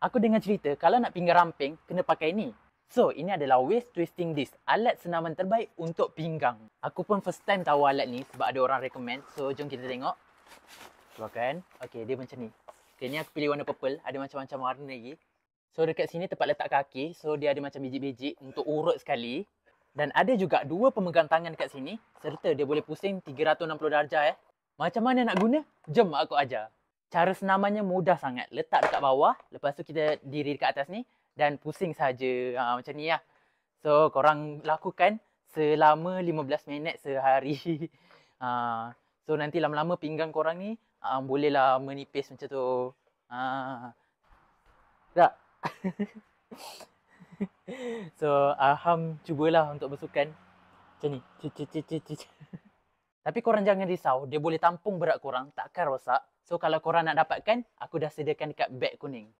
Aku dengar cerita kalau nak pinggang ramping, kena pakai ni. So, ini adalah waist twisting disc, alat senaman terbaik untuk pinggang. Aku pun first time tahu alat ni sebab ada orang recommend. So, jom kita tengok. Keluarkan. Okay, dia macam ni. Okay, ni aku pilih warna purple. Ada macam-macam warna lagi. So, dekat sini tempat letak kaki. So, dia ada macam biji-biji untuk urut sekali. Dan ada juga dua pemegang tangan dekat sini. Serta dia boleh pusing 360 darjah. Macam mana nak guna? Jom aku ajar. Cara senamannya mudah sangat. Letak dekat bawah. Lepas tu kita diri dekat atas ni. Dan pusing saja. Macam ni lah. So, korang lakukan selama 15 minit sehari. So, nanti lama-lama pinggang korang ni bolehlah menipis macam tu. Tak? So, cubalah untuk bersukan. Macam ni. Tapi korang jangan risau. Dia boleh tampung berat korang. Takkan rosak. So, kalau korang nak dapatkan, aku dah sediakan dekat beg kuning.